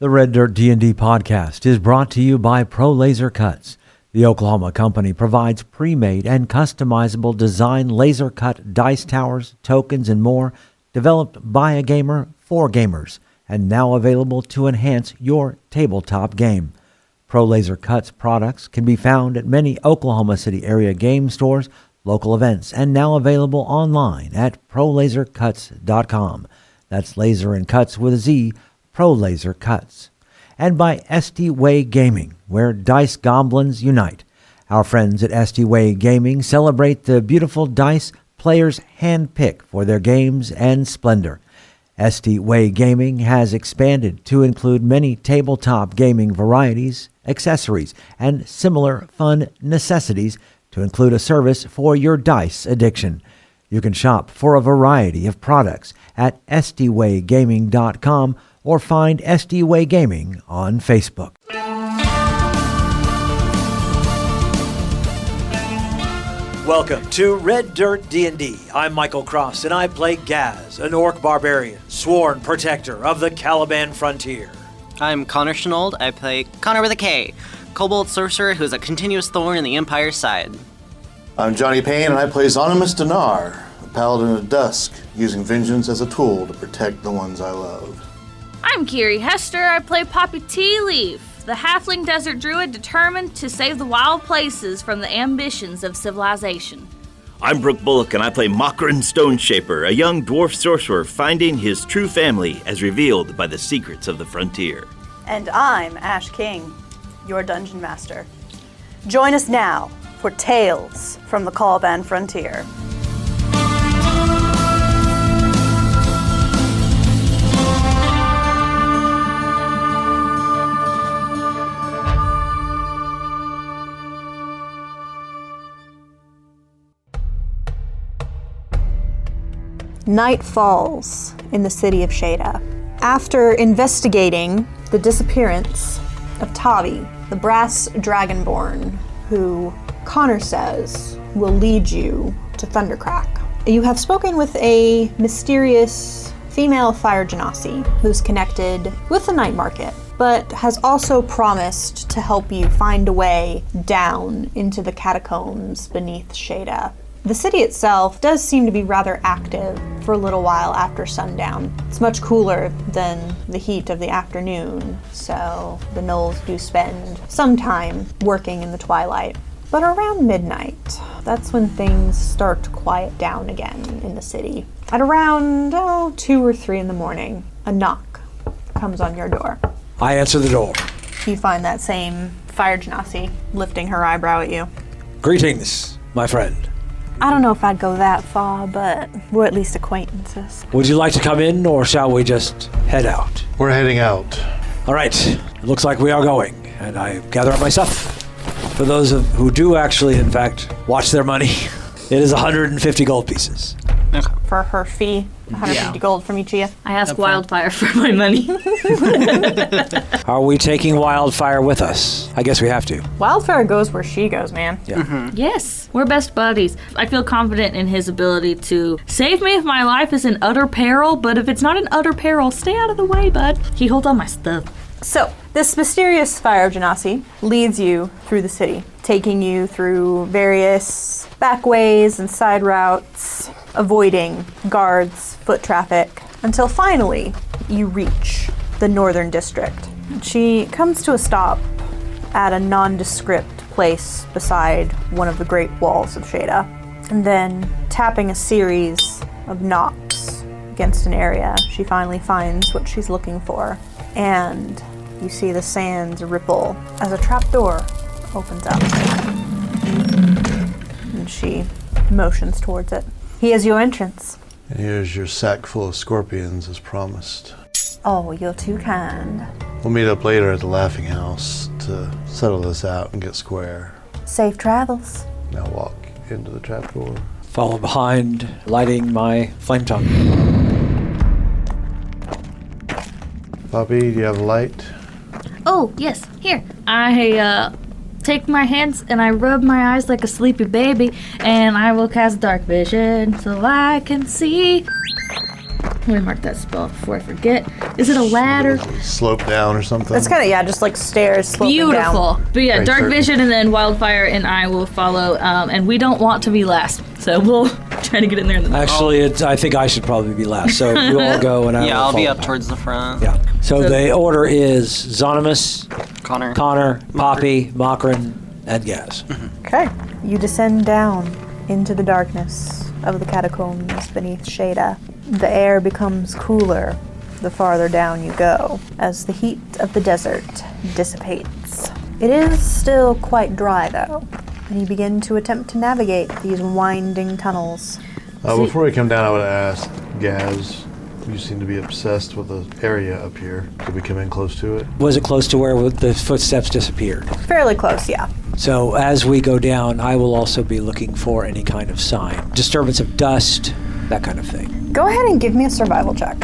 The Red Dirt D&D podcast is brought to you by Pro Laser Cuts. The Oklahoma company provides pre-made and customizable design laser cut dice towers, tokens, and more, developed by a gamer for gamers, and now available to enhance your tabletop game. Pro Laser Cuts products can be found at many Oklahoma City area game stores, local events, and now available online at prolasercuts.com. That's laser and cuts with a Z, Pro Laser Cuts. And by SD Way Gaming, where dice goblins unite. Our friends at SD Way Gaming celebrate the beautiful dice players handpick for their games and splendor. SD Way Gaming has expanded to include many tabletop gaming varieties, accessories, and similar fun necessities to include a service for your dice addiction. You can shop for a variety of products at sdwaygaming.com or find SD Way Gaming on Facebook. Welcome to Red Dirt D&D. I'm Michael Cross, and I play Gaz, an orc barbarian, sworn protector of the Caliban frontier. I'm Konnor Shenold. I play Konnor with a K, Kobold Sorcerer who's a continuous thorn in the Empire's side. I'm Johnny Payne, and I play Zonimus Dinar, a paladin of dusk, using vengeance as a tool to protect the ones I love. I'm Kiri Hester. I play Poppy Tea Leaf, the halfling desert druid determined to save the wild places from the ambitions of civilization. I'm Brooke Bullock, and I play Mokrin Stoneshaper, a young dwarf sorcerer finding his true family as revealed by the secrets of the frontier. And I'm Ash King, your dungeon master. Join us now for Tales from the Caliban Frontier. Night falls in the city of Shada. After investigating the disappearance of Tavi, the brass Dragonborn, who Konnor says will lead you to Thundercrack, you have spoken with a mysterious female fire genasi who's connected with the night market, but has also promised to help you find a way down into the catacombs beneath Shada. The city itself does seem to be rather active for a little while after sundown. It's much cooler than the heat of the afternoon, so the Gnolls do spend some time working in the twilight. But around midnight, that's when things start to quiet down again in the city. At around 2 or 3 in the morning, a knock comes on your door. I answer the door. You find that same fire genasi lifting her eyebrow at you. Greetings, my friend. I don't know if I'd go that far, but we're at least acquaintances. Would you like to come in, or shall we just head out? We're heading out. All right, it looks like we are going, and I gather up my stuff. For those who do actually, in fact, watch their money, it is 150 gold pieces. For her fee, 150 gold from each of you. I ask Wildfire for my money. Are we taking Wildfire with us? I guess we have to. Wildfire goes where she goes, man. Yeah. Mm-hmm. Yes, we're best buddies. I feel confident in his ability to save me if my life is in utter peril, but if it's not in utter peril, stay out of the way, bud. He holds all my stuff. So, this mysterious fire genasi leads you through the city, taking you through various back ways and side routes, avoiding guards, foot traffic, until finally you reach the northern district. She comes to a stop at a nondescript place beside one of the great walls of Shada, and then tapping a series of knocks against an area, she finally finds what she's looking for, and you see the sands ripple as a trapdoor opens up. And she motions towards it. He is your entrance. And here's your sack full of scorpions as promised. Oh, you're too kind. We'll meet up later at the Laughing House to settle this out and get square. Safe travels. Now walk into the trapdoor. Follow behind, lighting my flame tongue. Poppy, do you have a light? Oh, yes, here. I take my hands and I rub my eyes like a sleepy baby, and I will cast dark vision so I can see. Let me mark that spell before I forget. Is it a ladder? Slope down or something. It's kind of, just like stairs sloping down. Beautiful. But yeah, Very Dark certain. Vision and then Wildfire and I will follow. And we don't want to be last. So we'll try to get in there in the middle. Actually, I think I should probably be last. So you all go and I Yeah, will I'll be follow. up towards the front. Yeah. So the order is Zonimus, Konnor. Konnor, Poppy, Makrin, and Gaz. Okay. You descend down into the darkness of the catacombs beneath Shada. The air becomes cooler the farther down you go, as the heat of the desert dissipates. It is still quite dry, though, and you begin to attempt to navigate these winding tunnels. Before we come down, I would ask Gaz, you seem to be obsessed with the area up here. Could we come in close to it? Was it close to where the footsteps disappeared? Fairly close, yeah. So as we go down, I will also be looking for any kind of sign. Disturbance of dust, that kind of thing. Go ahead and give me a survival check.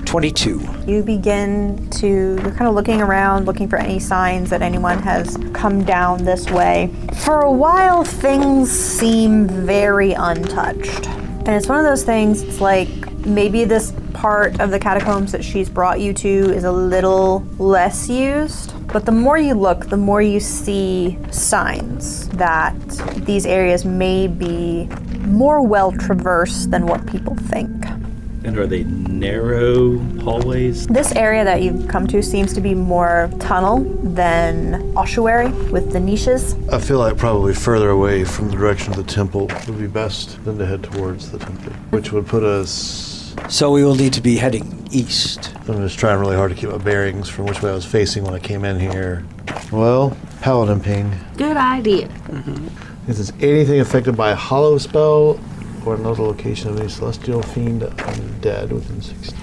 22. You begin to, you're kind of looking around, looking for any signs that anyone has come down this way. For a while, things seem very untouched. And it's one of those things, it's like maybe this part of the catacombs that she's brought you to is a little less used. But the more you look, the more you see signs that these areas may be more well traversed than what people think. And are they narrow hallways? This area that you've come to seems to be more tunnel than ossuary with the niches. I feel like probably further away from the direction of the temple would be best than to head towards the temple, which would put us... So we will need to be heading east. I'm just trying really hard to keep my bearings from which way I was facing when I came in here. Well, Paladin Ping. Good idea. Is this anything affected by a hollow spell or another location of any celestial fiend undead within 60?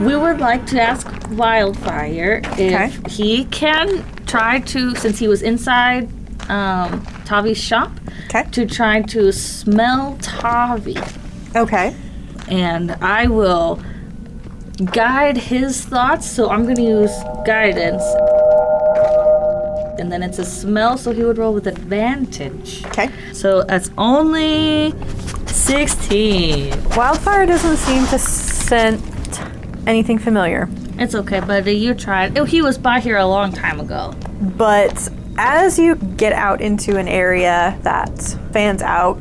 We would like to ask Wildfire if he can try to, since he was inside Tavi's shop, to try to smell Tavi. Okay. And I will guide his thoughts, so I'm going to use guidance. And then it's a smell, so he would roll with advantage. Okay. So that's only 16. Wildfire doesn't seem to scent anything familiar. It's okay, buddy. You tried. Oh, he was by here a long time ago. But as you get out into an area that fans out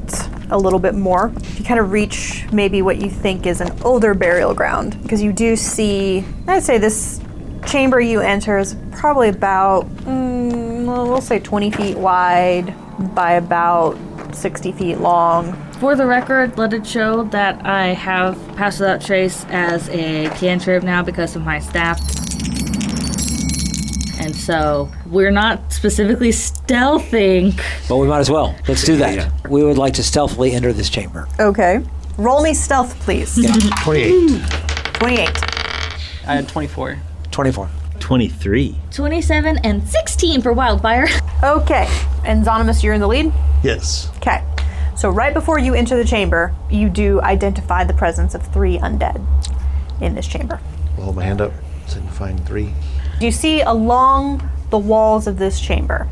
a little bit more, you kind of reach maybe what you think is an older burial ground, because you do see, I'd say this chamber you enter is probably about, we'll say 20 feet wide by about 60 feet long. For the record, let it show that I have Pass Without Trace as a cantrip now because of my staff. And so we're not specifically stealthing. But we might as well. Let's do that. We would like to stealthily enter this chamber. Okay. Roll me stealth, please. 28. 28. I had 24. 24. 23. 27 and 16 for Wildfire. Okay. And Zonimus, you're in the lead? Yes. Okay. So right before you enter the chamber, you do identify the presence of 3 undead in this chamber. I'll hold my hand up, signifying 3. You see along the walls of this chamber,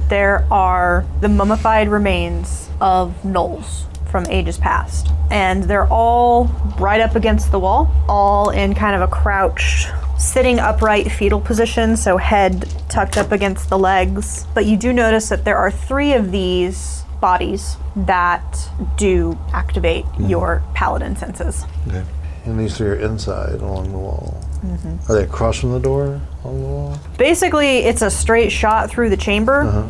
there are the mummified remains of Gnolls from ages past. And they're all right up against the wall, all in kind of a crouched, sitting upright fetal position, so head tucked up against the legs. But you do notice that there are 3 of these bodies that do activate your paladin senses. Okay. And these 3 are inside along the wall. Are they across from the door on the wall? Basically, it's a straight shot through the chamber.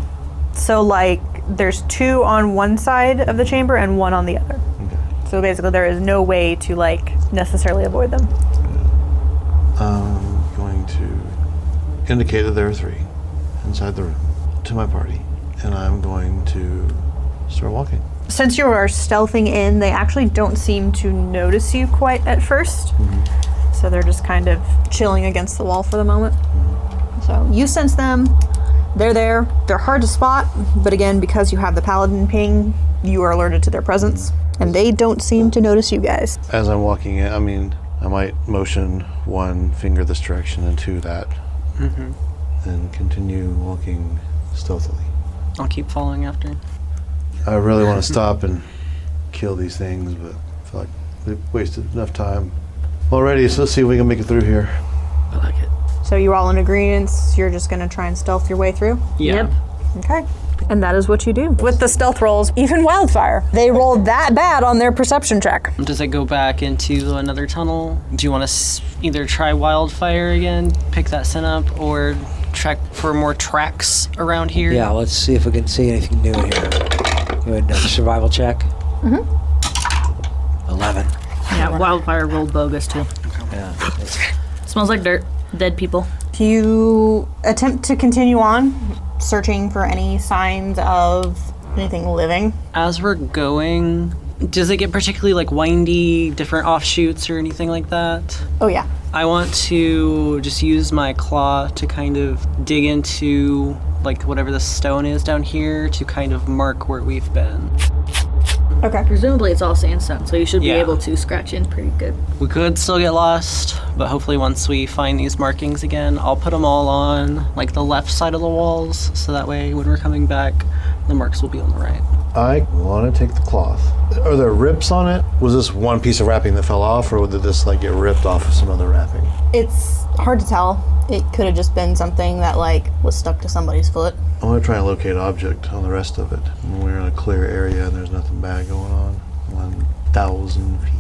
So, like, there's 2 on one side of the chamber and 1 on the other. Okay. So basically, there is no way to, like, necessarily avoid them. I'm going to indicate that there are 3 inside the room to my party, and I'm going to start walking. Since you are stealthing in, they actually don't seem to notice you quite at first. So they're just kind of chilling against the wall for the moment. So you sense them. They're there. They're hard to spot, but again, because you have the paladin ping, you are alerted to their presence, and they don't seem to notice you guys. As I'm walking in, I might motion 1 finger this direction and 2 that, and continue walking stealthily. I'll keep following after. I really want to stop and kill these things, but I feel like we've wasted enough time already, so let's see if we can make it through here. I like it. So you're all in agreement, you're just gonna try and stealth your way through? Yeah. Yep. Okay. And that is what you do. With the stealth rolls, even Wildfire, they rolled that bad on their perception check. Does it go back into another tunnel? Do you want to either try Wildfire again, pick that scent up, or check for more tracks around here? Yeah, let's see if we can see anything new in here. Go ahead, another survival check. 11. Yeah, wildfire rolled bogus too. Yeah. Smells like dirt. Dead people. Do you attempt to continue on, searching for any signs of anything living? As we're going, does it get particularly like windy, different offshoots or anything like that? Oh yeah. I want to just use my claw to kind of dig into like whatever the stone is down here to kind of mark where we've been. Okay. Presumably it's all sandstone, so you should be Yeah. able to scratch in pretty good. We could still get lost, but hopefully once we find these markings again, I'll put them all on like the left side of the walls, so that way when we're coming back, the marks will be on the right. I want to take the cloth. Are there rips on it? Was this one piece of wrapping that fell off, or did this like get ripped off of some other wrapping? It's hard to tell. It could have just been something that like was stuck to somebody's foot. I want to try and locate object on the rest of it. When we're in a clear area and there's nothing bad going on. 1,000 feet.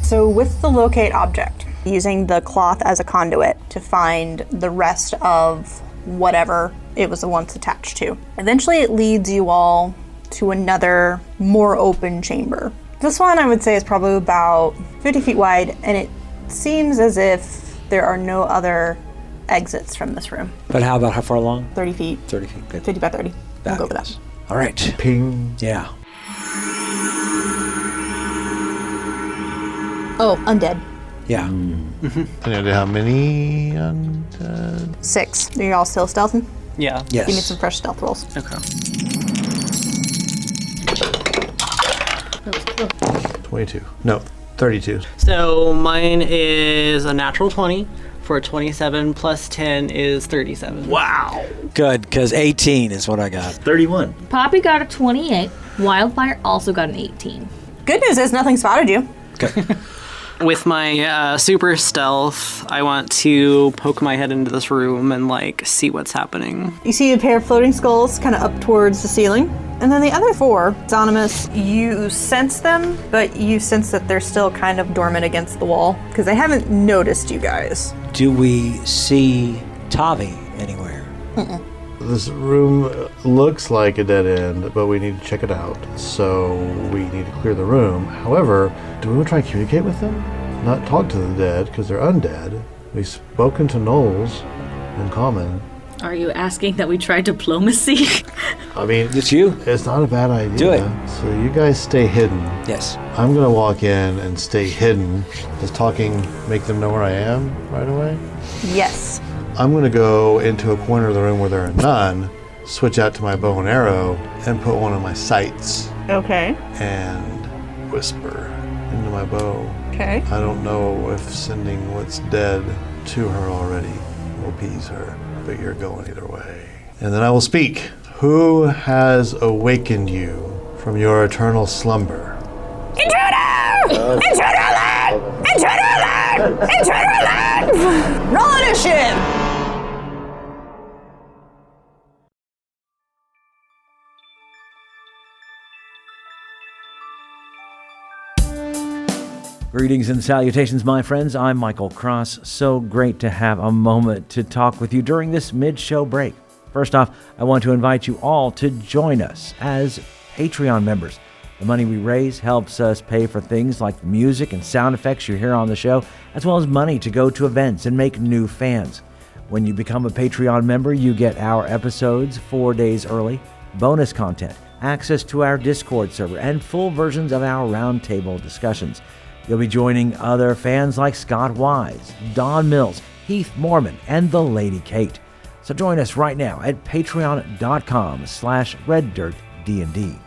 So with the locate object, using the cloth as a conduit to find the rest of whatever it was once attached to. Eventually it leads you all to another, more open chamber. This one I would say is probably about 50 feet wide, and it seems as if there are no other exits from this room. But how about how far along? 30 feet, 30 feet. Good. 50 by 30. We'll go with that. All right. Ping. Yeah. Oh, undead. Yeah. Any idea how many undead? 6. Are you all still stealthing? Yeah. Yes. Give me some fresh stealth rolls. Okay. 22. No, 32. So mine is a natural 20 for 27 plus 10 is 37. Wow. Good, because 18 is what I got. 31. Poppy got a 28. Wildfire also got an 18. Good news is nothing spotted you. With my super stealth, I want to poke my head into this room and like see what's happening. You see a pair of floating skulls kind of up towards the ceiling. And then the other 4, Zonimus, you sense them, but you sense that they're still kind of dormant against the wall because they haven't noticed you guys. Do we see Tavi anywhere? This room looks like a dead end, but we need to check it out. So we need to clear the room. However, do we want to try and communicate with them? Not talk to the dead, because they're undead. We've spoken to Gnolls in common. Are you asking that we try diplomacy? I mean, It's you? it's not a bad idea. Do it. So you guys stay hidden. Yes. I'm going to walk in and stay hidden. Does talking make them know where I am right away? Yes. I'm going to go into a corner of the room where there are none, switch out to my bow and arrow, and put one of my sights Okay. and whisper into my bow. Okay. I don't know if sending what's dead to her already will appease her, but you're going either way. And then I will speak. Who has awakened you from your eternal slumber? Intruder! Intruder alert! Intruder alert! Intruder alert! Roll initiative! Greetings and salutations, my friends. I'm Michael Cross. So great to have a moment to talk with you during this mid-show break. First off, I want to invite you all to join us as Patreon members. The money we raise helps us pay for things like the music and sound effects you hear on the show, as well as money to go to events and make new fans. When you become a Patreon member, you get our episodes 4 days early, bonus content, access to our Discord server, and full versions of our roundtable discussions. You'll be joining other fans like Scott Wise, Don Mills, Heath Mormon, and the Lady Kate. So join us right now at patreon.com/reddirtdnd.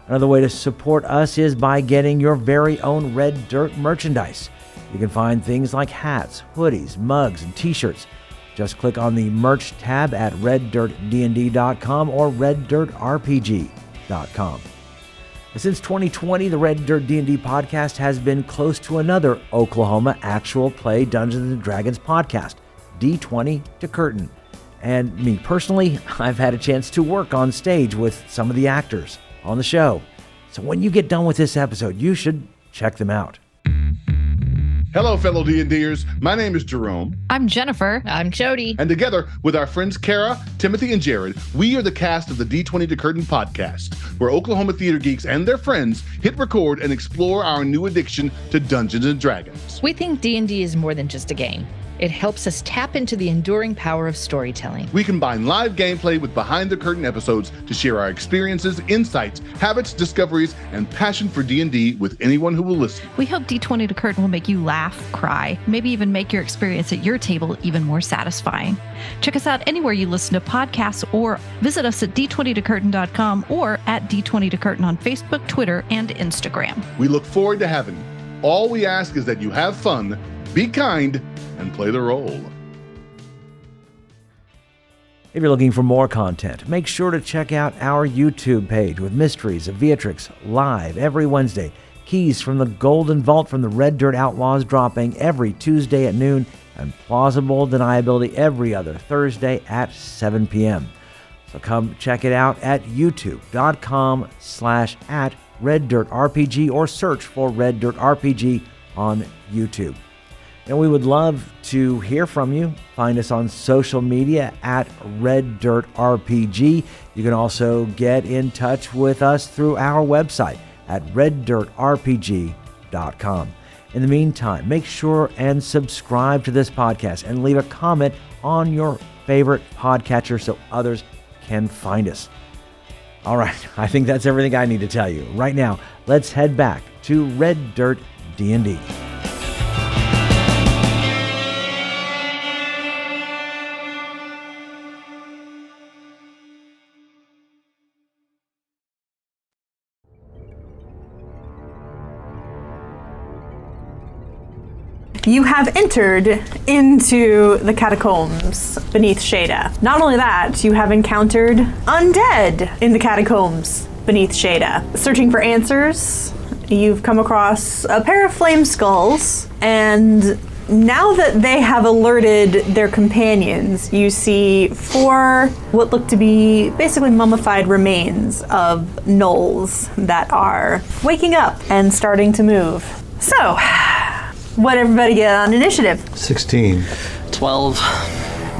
Another way to support us is by getting your very own Red Dirt merchandise. You can find things like hats, hoodies, mugs, and t-shirts. Just click on the merch tab at reddirtdnd.com or reddirtrpg.com. Since 2020, the Red Dirt D&D podcast has been close to another Oklahoma actual play Dungeons & Dragons podcast, D20 to Curtain. And me personally, I've had a chance to work on stage with some of the actors on the show. So when you get done with this episode, you should check them out. Hello, fellow D&Ders. My name is Jerome. I'm Jennifer. I'm Jody. And together with our friends Kara, Timothy, and Jared, we are the cast of the D20 to Curtain podcast, where Oklahoma theater geeks and their friends hit record and explore our new addiction to Dungeons & Dragons. We think D&D is more than just a game. It helps us tap into the enduring power of storytelling. We combine live gameplay with behind-the-curtain episodes to share our experiences, insights, habits, discoveries, and passion for D&D with anyone who will listen. We hope D20 to Curtain will make you laugh, cry, maybe even make your experience at your table even more satisfying. Check us out anywhere you listen to podcasts or visit us at d20tocurtain.com or at D20 to Curtain on Facebook, Twitter, and Instagram. We look forward to having you. All we ask is that you have fun, be kind, and play the role. If you're looking for more content, make sure to check out our YouTube page with Mysteries of Beatrix live every Wednesday. Keys from the Golden Vault from the Red Dirt Outlaws dropping every Tuesday at noon, and Plausible Deniability every other Thursday at 7 p.m. So come check it out at youtube.com/@RedDirtRPG or search for Red Dirt RPG on YouTube. And we would love to hear from you. Find us on social media at Red Dirt RPG. You can also get in touch with us through our website at reddirtrpg.com. In the meantime, make sure and subscribe to this podcast and leave a comment on your favorite podcatcher so others can find us. All right, I think that's everything I need to tell you. Right now, let's head back to Red Dirt D&D. You have entered into the catacombs beneath Shada. Not only that, you have encountered undead in the catacombs beneath Shada. Searching for answers, you've come across a pair of flame skulls, and now that they have alerted their companions, you see 4 what look to be basically mummified remains of Gnolls that are waking up and starting to move. So, what everybody get on initiative? 16. 12.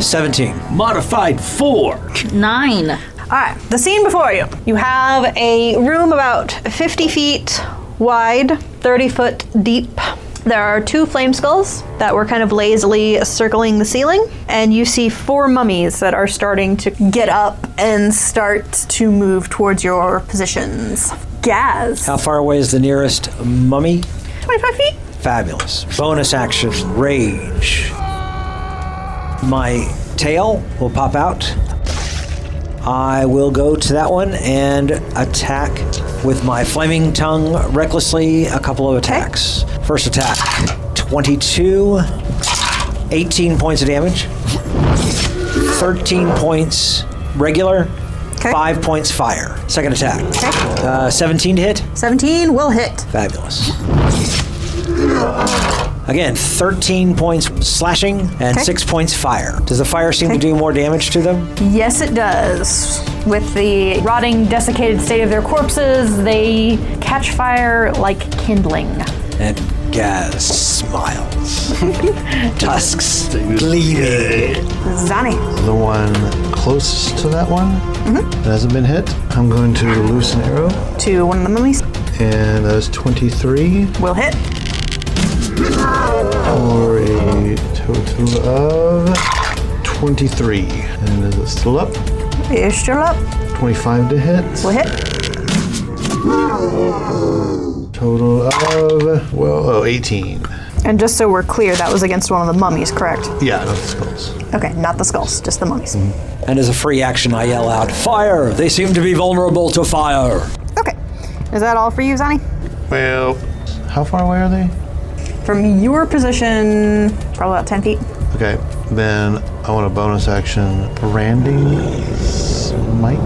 17. Modified 4. 9. All right, the scene before you. You have a room about 50 feet wide, 30 foot deep. There are 2 flame skulls that were kind of lazily circling the ceiling, and you see 4 mummies that are starting to get up and start to move towards your positions. Gaz. How far away is the nearest mummy? 25 feet. Fabulous. Bonus action, rage. My tail will pop out. I will go to that one and attack with my flaming tongue recklessly. A couple of attacks. First attack, 22, 18 points of damage, 13 points regular, 5 points fire. Second attack, 17 to hit. 17 will hit. Fabulous. Again, 13 points slashing and 6 points fire. Does the fire seem to do more damage to them? Yes, it does. With the rotting, desiccated state of their corpses, they catch fire like kindling. And Gaz smiles. Tusks gleaming. Zani. The one closest to that one that hasn't been hit, I'm going to loose an arrow. To one of the mummies. And that is 23. Will hit. For a total of 23. And is it still up? It's still up. 25 to hit. Will hit. Total of, 18. And just so we're clear, that was against one of the mummies, correct? Yeah, not the skulls. Okay, not the skulls, just the mummies. And as a free action, I yell out, "Fire! They seem to be vulnerable to fire." Okay. Is that all for you, Zani? Well, how far away are they? From your position, probably about 10 feet. Okay, then I want a bonus action branding smite.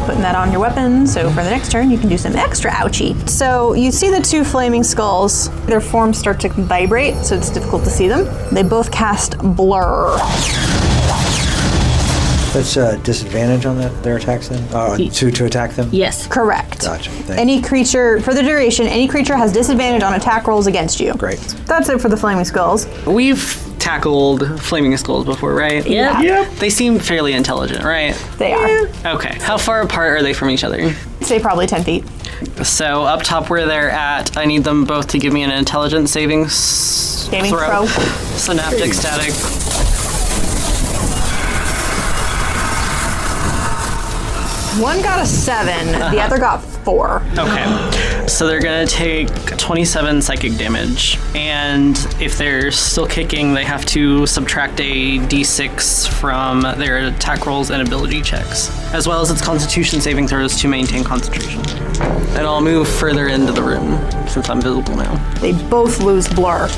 Putting that on your weapon, so for the next turn you can do some extra ouchie. So you see the two flaming skulls. Their forms start to vibrate, so it's difficult to see them. They both cast Blur. That's a disadvantage on their attacks then? To attack them? Yes. Correct. Gotcha. Thank Any creature, for the duration, any creature has disadvantage on attack rolls against you. Great. That's it for the flaming skulls. We've tackled flaming skulls before, right? Yep. They seem fairly intelligent, right? They are. Okay. How far apart are they from each other? Say probably 10 feet. So up top where they're at, I need them both to give me an intelligence saving throw. Synaptic static. One got a 7, the other got 4. Okay. So they're going to take 27 psychic damage. And if they're still kicking, they have to subtract a d6 from their attack rolls and ability checks, as well as its constitution saving throws to maintain concentration. And I'll move further into the room since I'm visible now. They both lose Blur.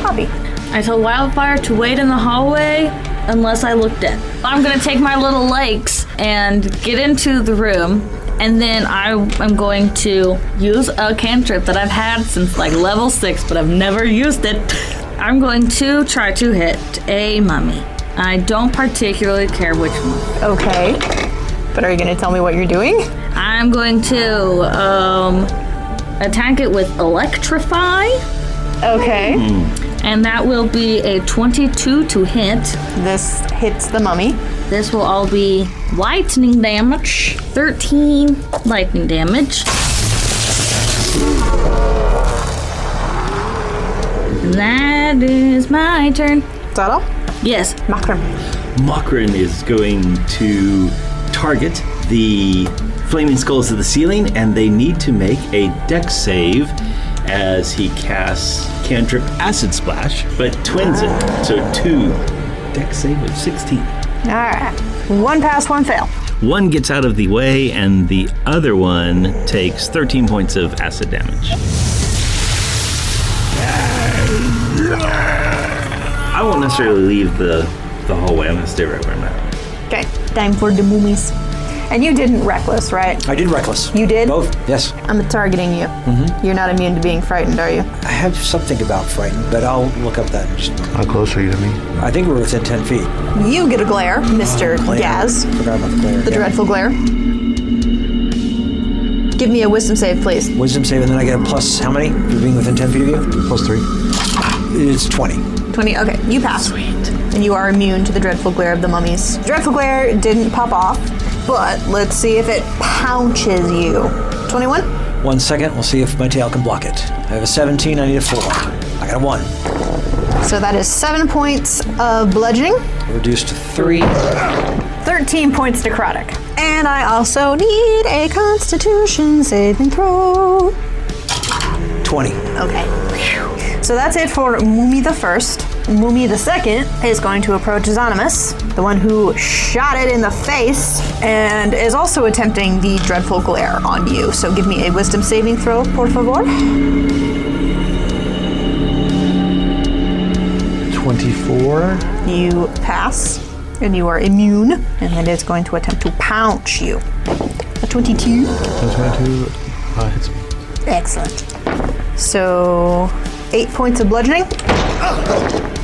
Poppy. I told Wildfire to wait in the hallway unless I look dead. I'm gonna take my little legs and get into the room, and then I am going to use a cantrip that I've had since like level 6, but I've never used it. I'm going to try to hit a mummy. I don't particularly care which one. Okay. But are you gonna tell me what you're doing? I'm going to attack it with Electrify. Okay. And that will be a 22 to hit. This hits the mummy. This will all be lightning damage. 13 lightning damage. And that is my turn. Is that all? Yes. Makram. Makran is going to target the flaming skulls of the ceiling, and they need to make a dex save as he casts cantrip Acid Splash, but twins it. So 2 dex save of 16. Alright. 1 pass, 1 fail. One gets out of the way, and the other one takes 13 points of acid damage. I won't necessarily leave the hallway. I'm going to stay right where I'm at. Okay. Time for the mummies. And you didn't reckless, right? I did reckless. You did? Both, yes. I'm targeting you. Mm-hmm. You're not immune to being frightened, are you? I have something about frightened, but I'll look up that in just a moment. How close are you to me? I think we're within 10 feet. You get a glare, Mr. Gaz. Forgot about the glare. The dreadful glare. Give me a wisdom save, please. Wisdom save, and then I get a plus how many for being within 10 feet of you? Plus 3. It's 20. 20, okay. You pass. Sweet. And you are immune to the dreadful glare of the mummies. Dreadful glare didn't pop off, but let's see if it pounces you. 21? 1 second, we'll see if my tail can block it. I have a 17, I need a 4. I got a 1. So that is 7 points of bludgeoning. Reduced to 3. 13 points necrotic. And I also need a constitution saving throw. 20. Okay. So that's it for Mumi the First. Mumi the Second is going to approach Xonimus, the one who shot it in the face, and is also attempting the dreadful glare on you. So give me a wisdom saving throw, por favor. 24. You pass, and you are immune, and it is going to attempt to pounce you. A 22. 22 hits me. Excellent. So 8 points of bludgeoning,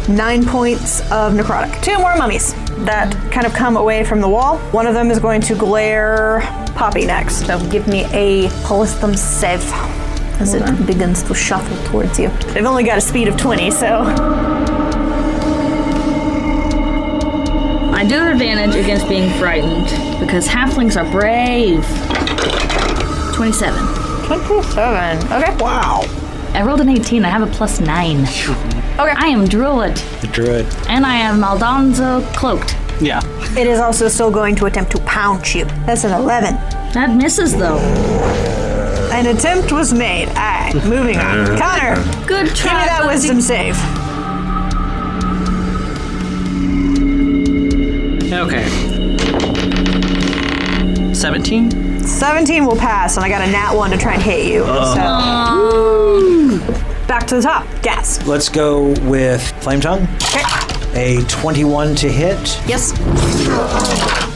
9 points of necrotic. 2 more mummies that kind of come away from the wall. One of them is going to glare Poppy next. So give me a wisdom save as it begins to shuffle towards you. They've only got a speed of 20, so. I do have advantage against being frightened because halflings are brave. 27. 27. Okay. Wow. I rolled an 18. I have a plus 9. Okay. I am Druid. The druid. And I am Maldanzo cloaked. Yeah. It is also still going to attempt to pounce you. That's an 11. That misses though. An attempt was made. All right, moving on. Konnor, Good try. give me that buddy. wisdom save. Okay. 17? 17 will pass, and I got a nat 1 to try and hit you. So back to the top. Gas. Let's go with Flame Tongue. Okay. A 21 to hit. Yes.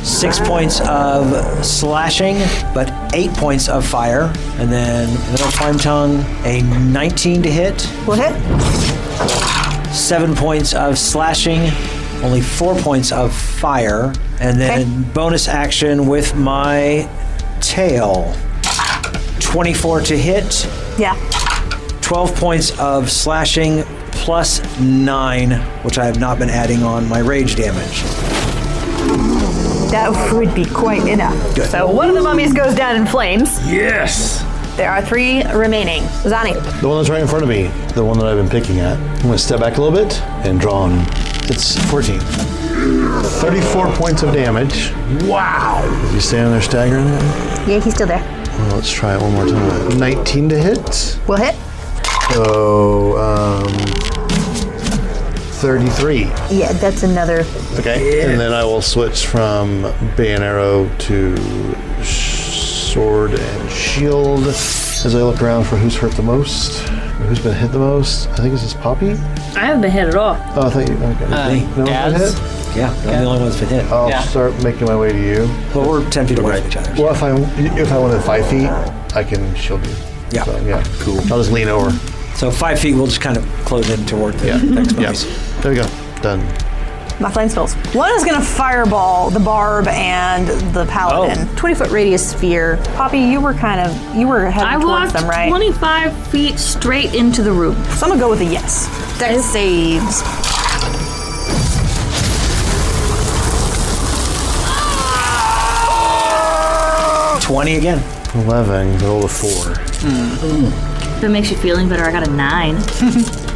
6 points of slashing, but 8 points of fire. And then another Flame Tongue, a 19 to hit. Will hit. 7 points of slashing, only 4 points of fire. And then bonus action with my tail. 24 to hit. Yeah. 12 points of slashing plus 9, which I have not been adding on my rage damage. That would be quite enough. Good. So one of the mummies goes down in flames. Yes! There are 3 remaining. Zani. The one that's right in front of me, the one that I've been picking at. I'm going to step back a little bit and draw on. It's 14. 34 points of damage. Wow! Is he standing there staggering it? Yeah, he's still there. Well, let's try it one more time. 19 to hit. Will hit. So, 33. Yeah, that's another. Okay. Yeah. And then I will switch from bay and arrow to sword and shield as I look around for who's hurt the most, or who's been hit the most. I think this is Poppy. I haven't been hit at all. Oh, I thought you. Okay. No one's been hit? Yeah, I'm the only one that's been hit. I'll start making my way to you. Well, we're 10 feet away from each other. Well, if I went 5 feet, I can shield you. Yeah. So, yeah. Cool. I'll just lean over. So 5 feet, we'll just kind of close in toward the next place. There we go. Done. My flame spells. One is going to fireball the barb and the paladin. 20-foot radius sphere. Poppy, you were heading towards them, right? 25 feet straight into the room. So I'm going to go with a yes. Dex saves. Oh! 20 again. 11. Roll a 4. If it makes you feeling better, I got a 9. I'm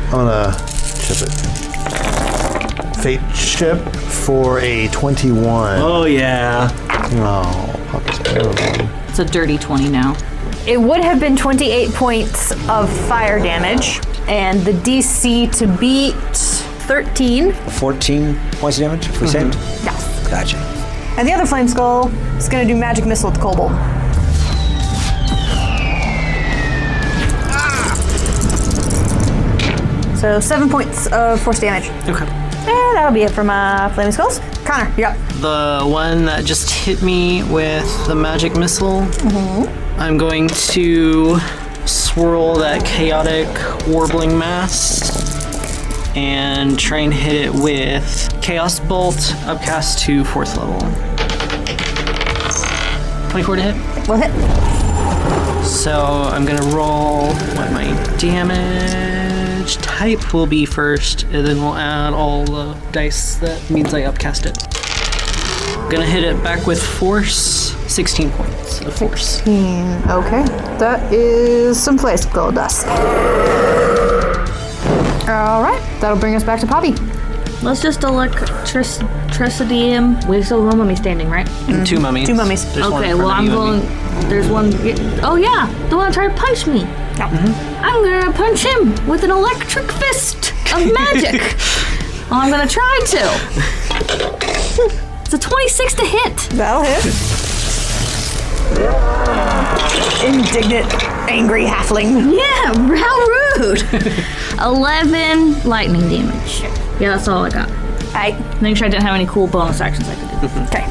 gonna chip it. Fate chip for a 21. Oh, yeah. Oh, Poppy's terrible. It's a dirty 20 now. It would have been 28 points of fire damage, and the DC to beat 13. 14 points of damage if we saved? Yes. Gotcha. And the other flame skull is going to do magic missile at the kobold. So 7 points of force damage. Okay. And that'll be it for my flaming skulls. Konnor, you're up. The one that just hit me with the magic missile, I'm going to swirl that chaotic warbling mass and try and hit it with Chaos Bolt, upcast to 4th level. 24 to hit. Will hit. So I'm gonna roll what my damage type will be first, and then we'll add all the dice. That means I upcast it. Gonna hit it back with force. 16 points of force. 16. Okay. That is some flame skull dust. All right. That'll bring us back to Poppy. Let's just electricity him. We still have one mummy standing, right? Two mummies. Two mummies. There's one Okay, in well, front I'm of you and going. There's one. Oh, yeah. The one that tried to punch me. I'm going to punch him with an electric fist of magic. Well, I'm going to try to. It's a 26 to hit. That'll hit. Indignant, angry halfling. Yeah, how rude. 11 lightning damage. Yeah, that's all I got. Aight. Make sure I didn't have any cool bonus actions I could do. Okay.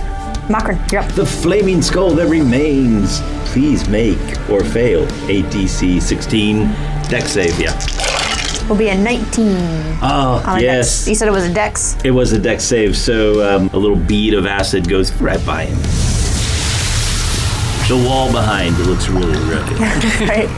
Makron, you're up. The flaming skull that remains. Please make or fail a DC 16 dex save. Yeah. Will be a 19. Oh, on a yes. Dex. You said it was a dex? It was a dex save, so a little bead of acid goes right by him. The wall behind, it looks really rugged. Right.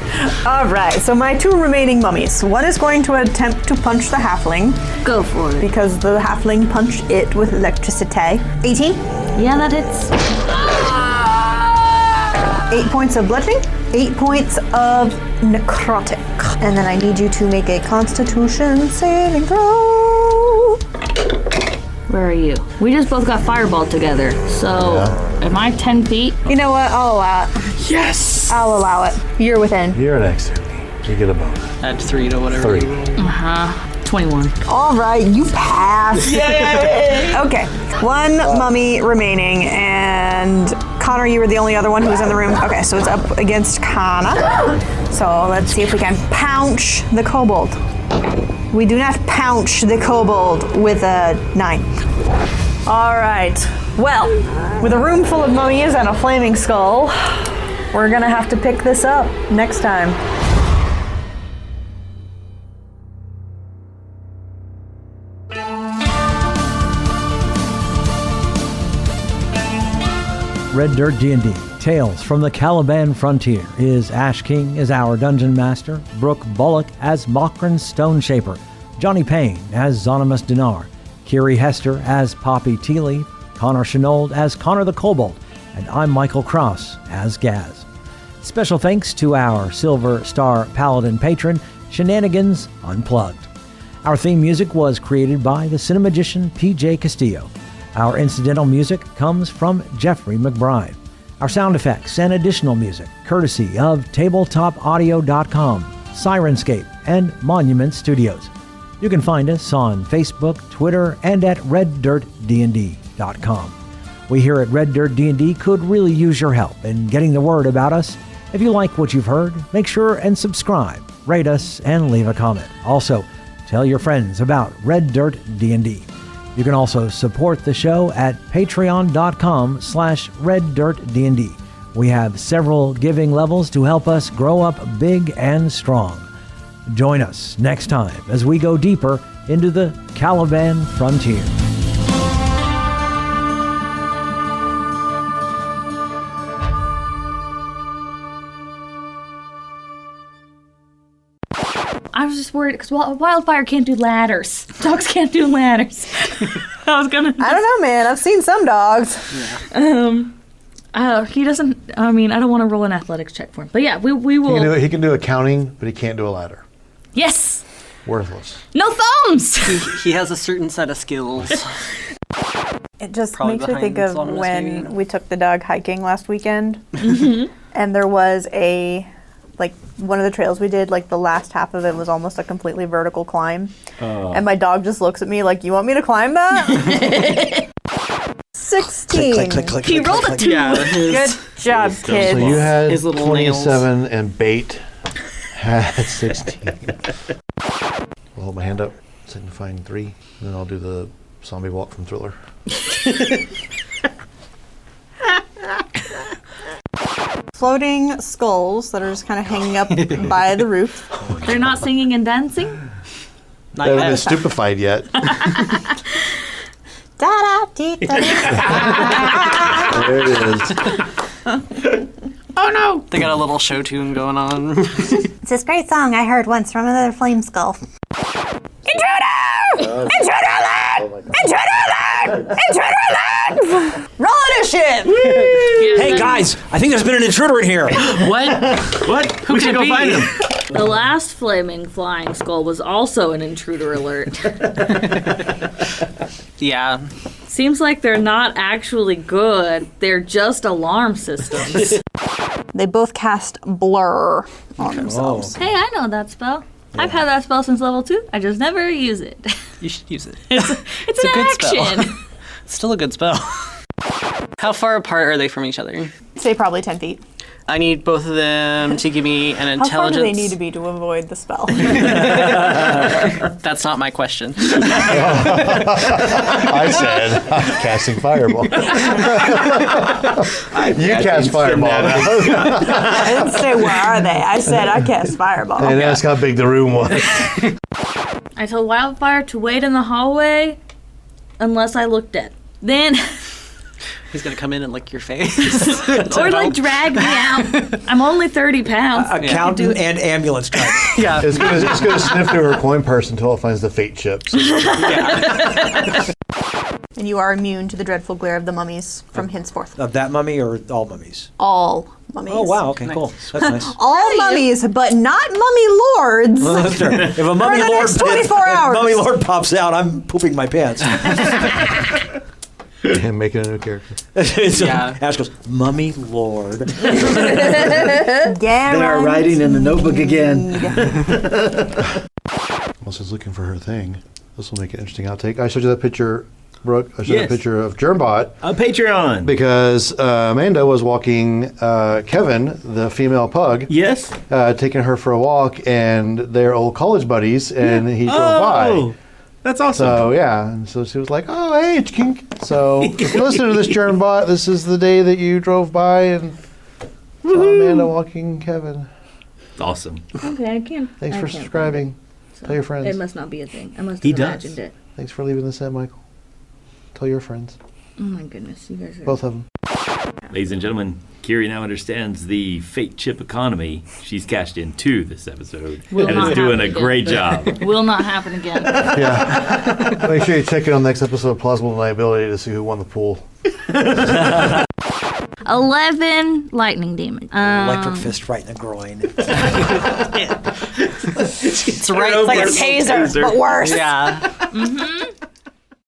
All right. So my two remaining mummies. One is going to attempt to punch the halfling. Go for it. Because the halfling punched it with electricity. 18. Yeah, that hits. 8 points of bludgeoning. 8 points of necrotic. And then I need you to make a Constitution saving throw. Where are you? We just both got fireballed together. So, am I 10 feet? You know what? I'll allow it. Yes! I'll allow it. You're within. You're next to me. You get a bonus. Add 3 to whatever 3. you roll. 21. All right, you pass. Yay! Okay, one mummy remaining, and Konnor, you were the only other one who was in the room. Okay, so it's up against Konnor. So let's see if we can pounce the kobold. We do not pounce the kobold with a 9. All right. Well, with a room full of mummies and a flaming skull, we're gonna have to pick this up next time. Red Dirt D&D, Tales from the Caliban Frontier is Ash King as our Dungeon Master, Brooke Bullock as Mokran Stoneshaper, Johnny Payne as Zonimus Dinar, Kiri Hester as Poppy Tealeaf, Connor Shenold as Konnor the Kobold, and I'm Michael Cross as Gaz. Special thanks to our Silver Star Paladin patron, Shenanigans Unplugged. Our theme music was created by the cinemagician P.J. Castillo. Our incidental music comes from Jeffrey McBride. Our sound effects and additional music, courtesy of TabletopAudio.com, Sirenscape, and Monument Studios. You can find us on Facebook, Twitter, and at RedDirtDND.com. We here at Red Dirt D&D could really use your help in getting the word about us. If you like what you've heard, make sure and subscribe, rate us, and leave a comment. Also, tell your friends about Red Dirt D&D. You can also support the show at patreon.com/RedDirtDND. We have several giving levels to help us grow up big and strong. Join us next time as we go deeper into the Caliban Frontier. I was just worried because wildfire can't do ladders. Dogs can't do ladders. I don't know, man. I've seen some dogs. He doesn't. I mean, I don't want to roll an athletics check for him. But yeah, we will. He can do accounting, but he can't do a ladder. Yes. Worthless. No thumbs. He has a certain set of skills. It just Probably makes me think of behind when maybe. we took the dog hiking last weekend, and there was one of the trails we did, the last half of it was almost a completely vertical climb. And my dog just looks at me like, you want me to climb that? 16. Click, click, click, He click, rolled click, a click. 2. Yeah, Good job, kids. So you had His little 27 and bait had 16. I'll hold my hand up, signifying 3, and then I'll do the zombie walk from Thriller. Floating skulls that are just kind of hanging up by the roof. They're not singing and dancing? Not They haven't been yet. stupefied yet. There it is. Oh no! They got a little show tune going on. It's this great song I heard once from another flame skull. Intruder! Intruder alert! Intruder alert! Intruder alert! Roll initiative! Hey guys, I think there's been an intruder in here. What? Who We could should it go be? find him. The last flaming flying skull was also an intruder alert. Yeah. Seems like they're not actually good. They're just alarm systems. They both cast Blur on themselves. Hey, I know that spell. I've had that spell since level 2. I just never use it. You should use it. It's a an good action. spell. It's still a good spell. How far apart are they from each other? Say probably 10 feet. I need both of them to give me an How far intelligence. do they need to be to avoid the spell? That's not my question. I said, I'm casting Fireball. You cast Fireball now. I didn't say where are they. I said I cast Fireball. And ask how big the room was. I told Wildfire to wait in the hallway unless I look dead. Then, He's gonna come in and lick your face. or drag me out. I'm only 30 pounds. Accountant and ambulance driver. Yeah. It's gonna sniff through her coin purse until it finds the fate chips. And you are immune to the dreadful glare of the mummies from henceforth. Of that mummy or all mummies? All mummies. Oh wow, okay, cool. That's nice. All mummies, but not mummy lords. Well, that's fair. If a mummy the lord, next 24 if hours. mummy lord pops out, I'm pooping my pants. And making a new character. Yeah. Ash goes, mummy lord. They are writing in the notebook again. Melissa's looking for her thing. This will make an interesting outtake. I showed you that picture Brooke, I showed a picture of Germbot. A Patreon. Because Amanda was walking Kevin, the female pug. Yes. Taking her for a walk, and they're old college buddies, and he drove by. That's awesome. So, yeah. And so she was like, oh, hey, it's Kink. So, if you listen to this, Germbot, this is the day that you drove by and saw Amanda walking Kevin. It's awesome. Okay, I can't. Thanks for subscribing. Tell your friends. It must not be a thing. I must have imagined it. Thanks for leaving this in, Michael. Tell your friends. Oh my goodness, you guys are... Both of them. Ladies and gentlemen, Kiri now understands the fate chip economy. She's cashed in 2 this episode and is doing a great job. Will not happen again. Yeah. Make sure you check in on the next episode of Plausible Deniability to see who won the pool. 11 lightning damage. Electric fist right in the groin. It's right. It's like a taser, but worse. Yeah. Mm-hmm.